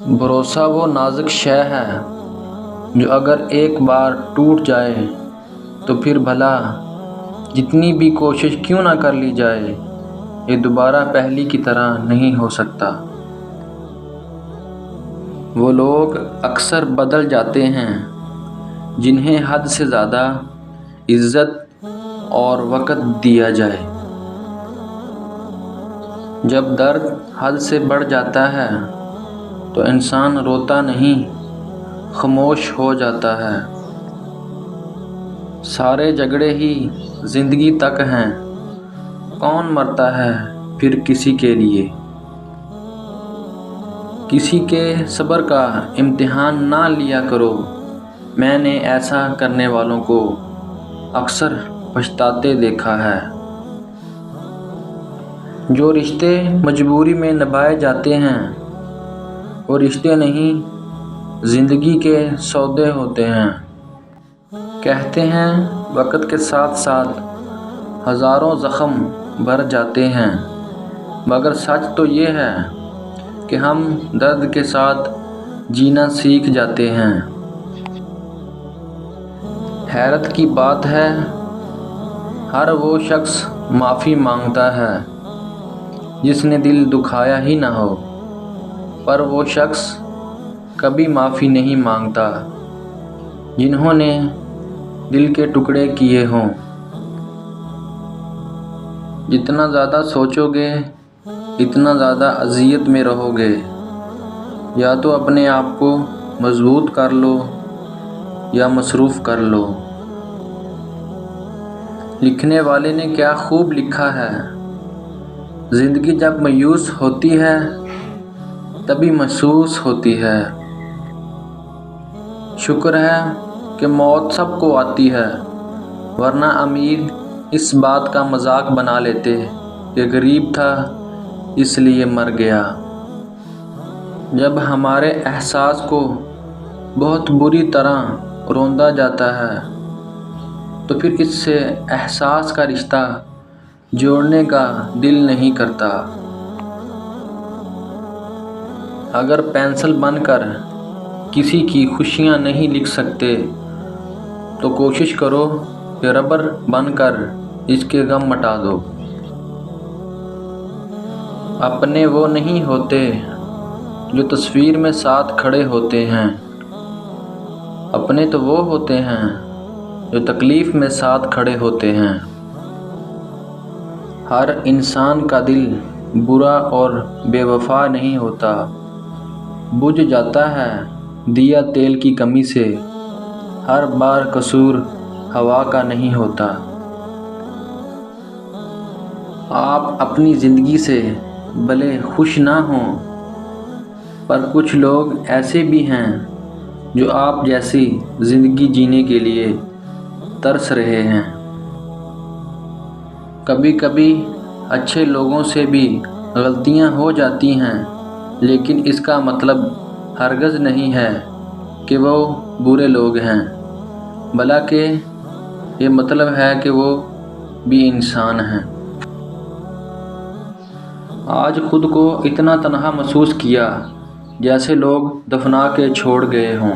بھروسہ وہ نازک شے ہے جو اگر ایک بار ٹوٹ جائے تو پھر بھلا جتنی بھی کوشش کیوں نہ کر لی جائے یہ دوبارہ پہلی کی طرح نہیں ہو سکتا۔ وہ لوگ اکثر بدل جاتے ہیں جنہیں حد سے زیادہ عزت اور وقت دیا جائے۔ جب درد حد سے بڑھ جاتا ہے تو انسان روتا نہیں، خاموش ہو جاتا ہے۔ سارے جھگڑے ہی زندگی تک ہیں، کون مرتا ہے پھر کسی کے لیے؟ کسی کے صبر کا امتحان نہ لیا کرو، میں نے ایسا کرنے والوں کو اکثر پچھتاتے دیکھا ہے۔ جو رشتے مجبوری میں نبھائے جاتے ہیں وہ رشتے نہیں، زندگی کے سودے ہوتے ہیں۔ کہتے ہیں وقت کے ساتھ ساتھ ہزاروں زخم بھر جاتے ہیں، مگر سچ تو یہ ہے کہ ہم درد کے ساتھ جینا سیکھ جاتے ہیں۔ حیرت کی بات ہے، ہر وہ شخص معافی مانگتا ہے جس نے دل دکھایا ہی نہ ہو، پر وہ شخص کبھی معافی نہیں مانگتا جنہوں نے دل کے ٹکڑے کیے ہوں۔ جتنا زیادہ سوچو گے اتنا زیادہ اذیت میں رہو گے۔ یا تو اپنے آپ کو مضبوط کر لو یا مصروف کر لو۔ لکھنے والے نے کیا خوب لکھا ہے، زندگی جب مایوس ہوتی ہے تبھی محسوس ہوتی ہے۔ شکر ہے کہ موت سب کو آتی ہے، ورنہ امیر اس بات کا مذاق بنا لیتے کہ غریب تھا اس لیے مر گیا۔ جب ہمارے احساس کو بہت بری طرح روندا جاتا ہے تو پھر اس سے احساس کا رشتہ جوڑنے کا دل نہیں کرتا۔ اگر پینسل بن کر کسی کی خوشیاں نہیں لکھ سکتے تو کوشش کرو کہ ربر بن کر اس کے غم مٹا دو۔ اپنے وہ نہیں ہوتے جو تصویر میں ساتھ کھڑے ہوتے ہیں، اپنے تو وہ ہوتے ہیں جو تکلیف میں ساتھ کھڑے ہوتے ہیں۔ ہر انسان کا دل برا اور بے وفا نہیں ہوتا، بجھ جاتا ہے دیا تیل کی کمی سے، ہر بار قصور ہوا کا نہیں ہوتا۔ آپ اپنی زندگی سے بھلے خوش نہ ہوں، پر کچھ لوگ ایسے بھی ہیں جو آپ جیسی زندگی جینے کے لیے ترس رہے ہیں۔ کبھی کبھی اچھے لوگوں سے بھی غلطیاں ہو جاتی ہیں، لیکن اس کا مطلب ہرگز نہیں ہے کہ وہ برے لوگ ہیں، بلکہ یہ مطلب ہے کہ وہ بھی انسان ہیں۔ آج خود کو اتنا تنہا محسوس کیا جیسے لوگ دفنا کے چھوڑ گئے ہوں۔